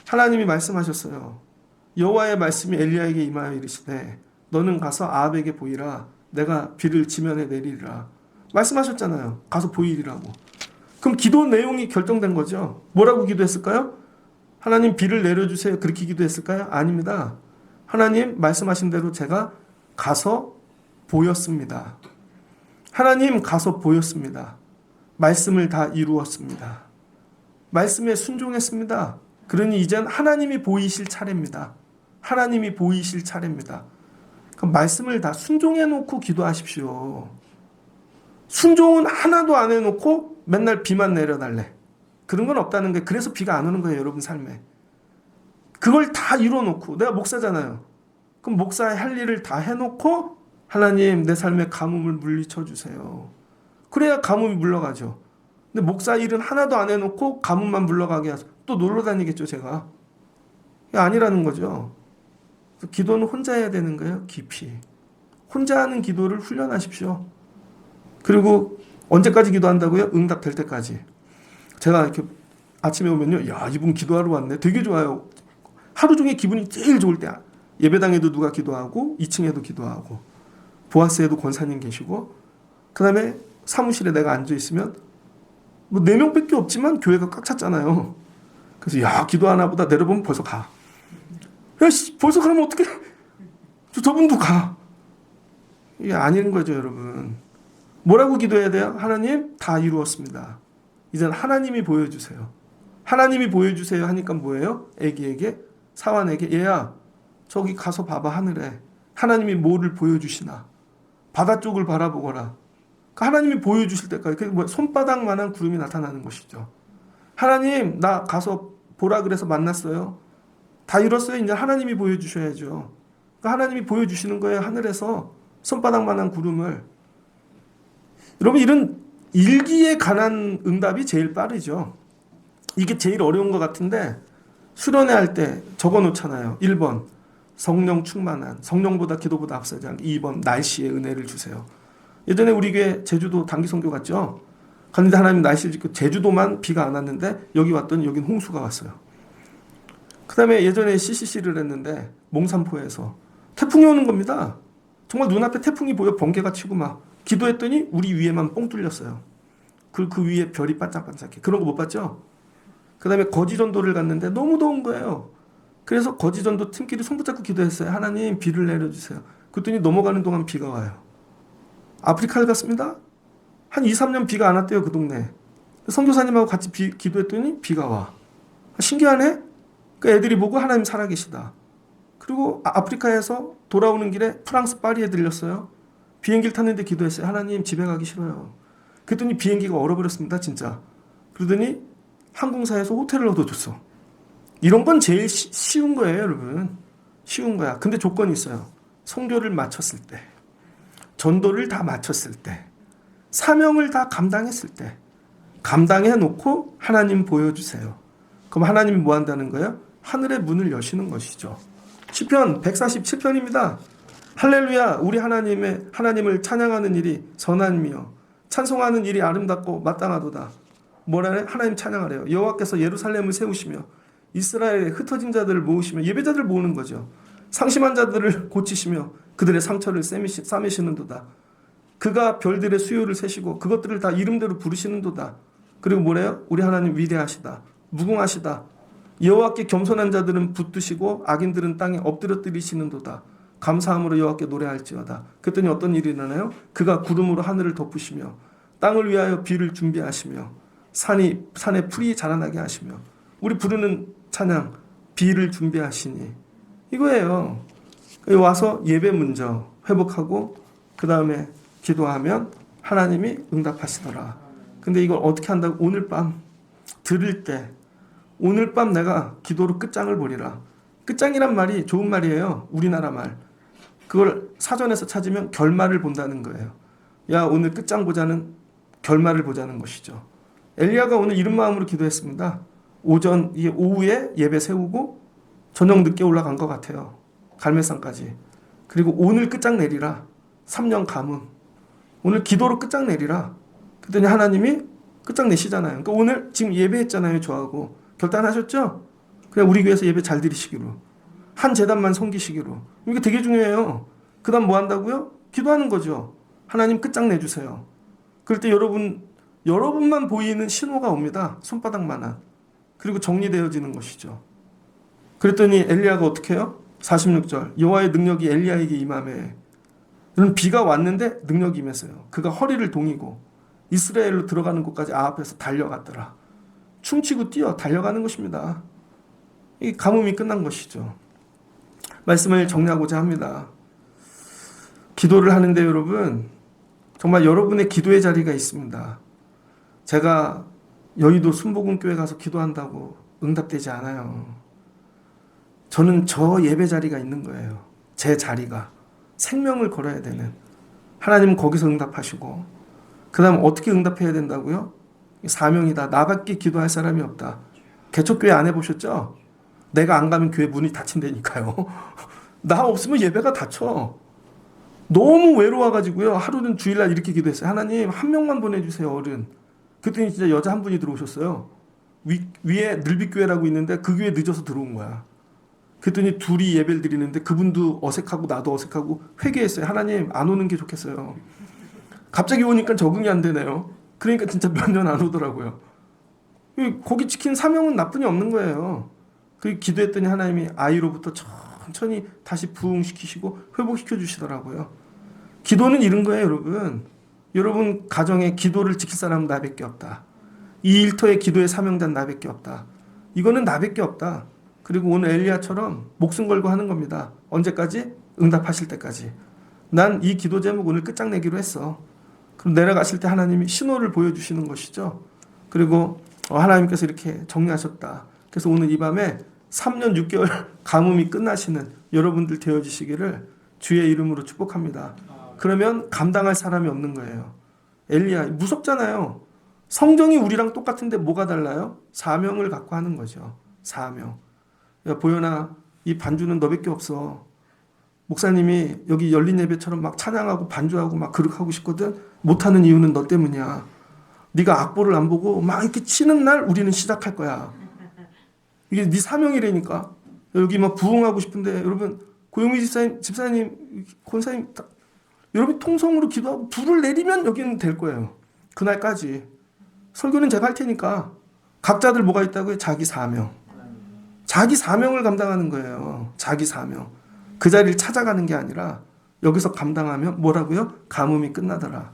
하나님이 말씀하셨어요. 여호와의 말씀이 엘리야에게 임하여 이르시되 너는 가서 아합에게 보이라. 내가 비를 지면에 내리리라. 말씀하셨잖아요. 가서 보이리라고. 그럼 기도 내용이 결정된 거죠. 뭐라고 기도했을까요? 하나님 비를 내려주세요. 그렇게 기도했을까요? 아닙니다. 하나님 말씀하신 대로 제가 가서 보였습니다. 하나님 가서 보였습니다. 말씀을 다 이루었습니다. 말씀에 순종했습니다. 그러니 이젠 하나님이 보이실 차례입니다. 하나님이 보이실 차례입니다. 그럼 말씀을 다 순종해 놓고 기도하십시오. 순종은 하나도 안 해놓고 맨날 비만 내려달래. 그런 건 없다는 거예요. 그래서 비가 안 오는 거예요. 여러분 삶에. 그걸 다 이뤄놓고 내가 목사잖아요. 그럼 목사의 할 일을 다 해놓고 하나님 내 삶에 가뭄을 물리쳐 주세요. 그래야 가뭄이 물러가죠. 근데 목사 일은 하나도 안 해놓고 가뭄만 물러가게 해서 또 놀러 다니겠죠 제가. 아니라는 거죠. 기도는 혼자 해야 되는 거예요. 깊이. 혼자 하는 기도를 훈련하십시오. 그리고 언제까지 기도한다고요? 응답될 때까지. 제가 이렇게 아침에 오면요. 야, 이분 기도하러 왔네. 되게 좋아요. 하루 중에 기분이 제일 좋을 때 예배당에도 누가 기도하고 2층에도 기도하고 보아스에도 권사님 계시고 그 다음에 사무실에 내가 앉아있으면 뭐 4명밖에 없지만 교회가 꽉 찼잖아요. 그래서 야 기도하나 보다 내려보면 벌써 가. 야 벌써 가면 어떡해. 저분도 가. 이게 아닌 거죠 여러분. 뭐라고 기도해야 돼요? 하나님 다 이루었습니다. 이젠 하나님이 보여주세요. 하나님이 보여주세요 하니까 뭐예요? 애기에게 사환에게 얘야 저기 가서 봐봐 하늘에 하나님이 뭐를 보여주시나 바다 쪽을 바라보거라. 하나님이 보여주실 때까지 그게 뭐 손바닥만한 구름이 나타나는 것이죠. 하나님 나 가서 보라 그래서 만났어요. 다 이뤘어요. 이제 하나님이 보여주셔야죠. 그러니까 하나님이 보여주시는 거예요. 하늘에서 손바닥만한 구름을. 여러분 이런 일기에 관한 응답이 제일 빠르죠. 이게 제일 어려운 것 같은데 수련회 할 때 적어놓잖아요. 1번 성령 충만한 성령보다 기도보다 앞서지 않게 2번 날씨의 은혜를 주세요. 예전에 우리 교회 제주도 단기 선교 갔죠. 갔는데 하나님 날씨를 짓고 제주도만 비가 안 왔는데 여기 왔더니 여긴 홍수가 왔어요. 그 다음에 예전에 CCC를 했는데 몽산포에서 태풍이 오는 겁니다. 정말 눈앞에 태풍이 보여 번개가 치고 막 기도했더니 우리 위에만 뻥 뚫렸어요. 그 위에 별이 반짝반짝해. 그런 거 못 봤죠? 그 다음에 거지전도를 갔는데 너무 더운 거예요. 그래서 거지전도 팀끼리 손 붙잡고 기도했어요. 하나님 비를 내려주세요. 그랬더니 넘어가는 동안 비가 와요. 아프리카를 갔습니다. 한 2, 3년 비가 안 왔대요. 그 동네. 선교사님하고 같이 기도했더니 비가 와. 신기하네? 그 애들이 보고 하나님 살아계시다. 그리고 아프리카에서 돌아오는 길에 프랑스 파리에 들렸어요. 비행기를 탔는데 기도했어요. 하나님 집에 가기 싫어요. 그랬더니 비행기가 얼어버렸습니다. 진짜. 그러더니 항공사에서 호텔을 얻어줬어. 이런 건 제일 쉬운 거예요, 여러분. 쉬운 거야. 근데 조건이 있어요. 성교를 마쳤을 때, 전도를 다 마쳤을 때, 사명을 다 감당했을 때, 감당해 놓고 하나님 보여주세요. 그럼 하나님이 뭐 한다는 거예요? 하늘의 문을 여시는 것이죠. 시편 147편입니다. 할렐루야, 우리 하나님을 찬양하는 일이 선함이요 찬송하는 일이 아름답고 마땅하도다. 뭐라래? 하나님 찬양하래요. 여호와께서 예루살렘을 세우시며 이스라엘의 흩어진 자들을 모으시며, 예배자들을 모으는 거죠. 상심한 자들을 고치시며 그들의 상처를 싸매시는도다. 그가 별들의 수요를 세시고 그것들을 다 이름대로 부르시는도다. 그리고 뭐래요? 우리 하나님 위대하시다. 무궁하시다. 여호와께 겸손한 자들은 붙드시고 악인들은 땅에 엎드려뜨리시는도다. 감사함으로 여호와께 노래할지어다. 그랬더니 어떤 일이 일어나요? 그가 구름으로 하늘을 덮으시며 땅을 위하여 비를 준비하시며 산에 풀이 자라나게 하시며, 우리 부르는 찬양, 비를 준비하시니 이거예요. 와서 예배 먼저 회복하고 그 다음에 기도하면 하나님이 응답하시더라. 근데 이걸 어떻게 한다고? 오늘 밤 들을 때, 오늘 밤 내가 기도로 끝장을 보리라. 끝장이란 말이 좋은 말이에요. 우리나라 말. 그걸 사전에서 찾으면 결말을 본다는 거예요. 야, 오늘 끝장 보자는, 결말을 보자는 것이죠. 엘리야가 오늘 이런 마음으로 기도했습니다. 오후에 예배 세우고 저녁 늦게 올라간 것 같아요. 갈멜산까지. 그리고 오늘 끝장 내리라. 3년 가문. 오늘 기도로 끝장 내리라. 그랬더니 하나님이 끝장 내시잖아요. 그러니까 오늘 지금 예배했잖아요. 저하고. 결단하셨죠? 그냥 우리 교회에서 예배 잘 드리시기로. 한 재단만 섬기시기로. 이게 되게 중요해요. 그 다음 뭐 한다고요? 기도하는 거죠. 하나님 끝장 내주세요. 그럴 때 여러분만 보이는 신호가 옵니다. 손바닥만한. 그리고 정리되어지는 것이죠. 그랬더니 엘리야가 어떻게 해요? 46절. 여호와의 능력이 엘리야에게 임하매. 비가 왔는데 능력이 임했어요. 그가 허리를 동이고 이스라엘로 들어가는 곳까지 앞에서 달려갔더라. 춤추고 뛰어 달려가는 것입니다. 이 가뭄이 끝난 것이죠. 말씀을 정리하고자 합니다. 기도를 하는데 여러분, 정말 여러분의 기도의 자리가 있습니다. 제가 여의도 순복음교회 가서 기도한다고 응답되지 않아요. 저는 저 예배 자리가 있는 거예요. 제 자리가. 생명을 걸어야 되는. 하나님은 거기서 응답하시고, 그 다음 어떻게 응답해야 된다고요? 사명이다. 나밖에 기도할 사람이 없다. 개척교회 안 해보셨죠? 내가 안 가면 교회 문이 닫힌다니까요. 나 없으면 예배가 닫혀. 너무 외로워가지고요. 하루는 주일날 이렇게 기도했어요. 하나님, 한 명만 보내주세요, 어른. 그랬더니 진짜 여자 한 분이 들어오셨어요. 위에 늘빛교회라고 있는데 그 교회 늦어서 들어온 거야. 그랬더니 둘이 예배를 드리는데 그분도 어색하고 나도 어색하고 회개했어요. 하나님, 안 오는 게 좋겠어요. 갑자기 오니까 적응이 안 되네요. 그러니까 진짜 몇 년 안 오더라고요. 거기 지킨 사명은 나쁜이 없는 거예요. 그 기도했더니 하나님이 아이로부터 천천히 다시 부흥시키시고 회복시켜 주시더라고요. 기도는 이런 거예요, 여러분. 여러분 가정에 기도를 지킬 사람은 나밖에 없다. 이 일터의 기도의 사명자는 나밖에 없다. 이거는 나밖에 없다. 그리고 오늘 엘리야처럼 목숨 걸고 하는 겁니다. 언제까지? 응답하실 때까지. 난 이 기도 제목 오늘 끝장내기로 했어. 그럼 내려가실 때 하나님이 신호를 보여주시는 것이죠. 그리고 하나님께서 이렇게 정리하셨다. 그래서 오늘 이 밤에 3년 6개월 가뭄이 끝나시는 여러분들 되어지시기를 주의 이름으로 축복합니다. 그러면 감당할 사람이 없는 거예요. 엘리야 무섭잖아요. 성정이 우리랑 똑같은데 뭐가 달라요? 사명을 갖고 하는 거죠. 사명. 야 보현아, 이 반주는 너밖에 없어. 목사님이 여기 열린 예배처럼 막 찬양하고 반주하고 막 그렇게 하고 싶거든. 못하는 이유는 너 때문이야. 네가 악보를 안 보고 막 이렇게 치는 날 우리는 시작할 거야. 이게 네 사명이라니까. 여기 막 부흥하고 싶은데 여러분 고영미 집사님, 권사님 여러분 통성으로 기도하고 불을 내리면 여기는 될 거예요. 그날까지. 설교는 제가 할 테니까. 각자들 뭐가 있다고요? 자기 사명. 자기 사명을 감당하는 거예요. 자기 사명. 그 자리를 찾아가는 게 아니라 여기서 감당하면 뭐라고요? 가뭄이 끝나더라.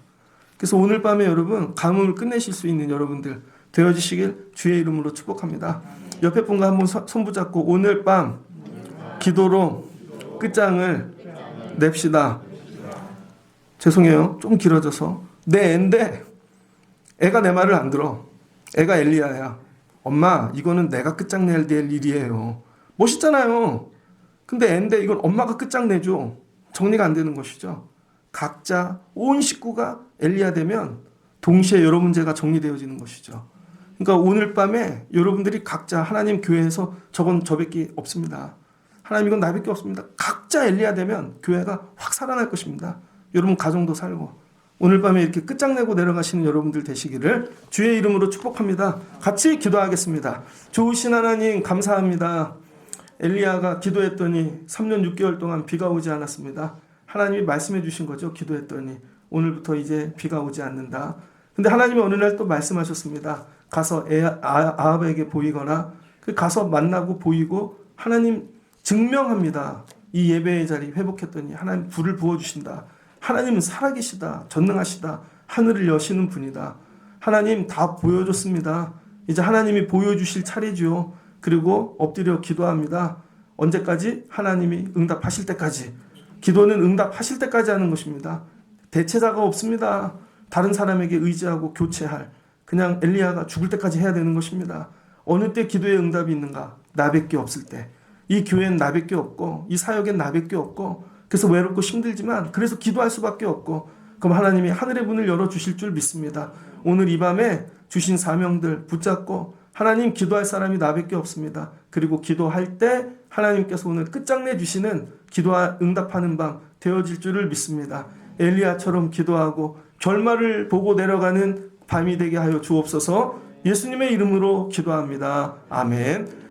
그래서 오늘 밤에 여러분 가뭄을 끝내실 수 있는 여러분들 되어주시길 주의 이름으로 축복합니다. 옆에 분과 한번 손 붙잡고 오늘 밤 기도로 끝장을 냅시다. 죄송해요. 좀 길어져서 내 애인데 애가 내 말을 안 들어. 애가 엘리야야. 엄마, 이거는 내가 끝장내야 될 일이에요. 멋있잖아요. 근데 애인데 이건 엄마가 끝장내줘. 정리가 안 되는 것이죠. 각자 온 식구가 엘리야 되면 동시에 여러 문제가 정리되어지는 것이죠. 그러니까 오늘 밤에 여러분들이 각자 하나님 교회에서 저건 저밖에 없습니다. 하나님 이건 나밖에 없습니다. 각자 엘리야 되면 교회가 확 살아날 것입니다. 여러분 가정도 살고 오늘 밤에 이렇게 끝장내고 내려가시는 여러분들 되시기를 주의 이름으로 축복합니다. 같이 기도하겠습니다. 좋으신 하나님 감사합니다. 엘리야가 기도했더니 3년 6개월 동안 비가 오지 않았습니다. 하나님이 말씀해 주신 거죠. 기도했더니 오늘부터 이제 비가 오지 않는다. 근데 하나님이 어느 날 또 말씀하셨습니다. 가서 아합에게 보이거나 가서 만나고 보이고 하나님 증명합니다. 이 예배의 자리 회복했더니 하나님 불을 부어주신다. 하나님은 살아계시다. 전능하시다. 하늘을 여시는 분이다. 하나님 다 보여줬습니다. 이제 하나님이 보여주실 차례죠. 그리고 엎드려 기도합니다. 언제까지? 하나님이 응답하실 때까지. 기도는 응답하실 때까지 하는 것입니다. 대체자가 없습니다. 다른 사람에게 의지하고 교체할. 그냥 엘리야가 죽을 때까지 해야 되는 것입니다. 어느 때 기도의 응답이 있는가? 나밖에 없을 때. 이 교회는 나밖에 없고 이 사역엔 나밖에 없고 그래서 외롭고 힘들지만 그래서 기도할 수밖에 없고 그럼 하나님이 하늘의 문을 열어주실 줄 믿습니다. 오늘 이 밤에 주신 사명들 붙잡고 하나님 기도할 사람이 나밖에 없습니다. 그리고 기도할 때 하나님께서 오늘 끝장내 주시는 기도와 응답하는 밤 되어질 줄을 믿습니다. 엘리야처럼 기도하고 결말을 보고 내려가는 밤이 되게 하여 주옵소서. 예수님의 이름으로 기도합니다. 아멘.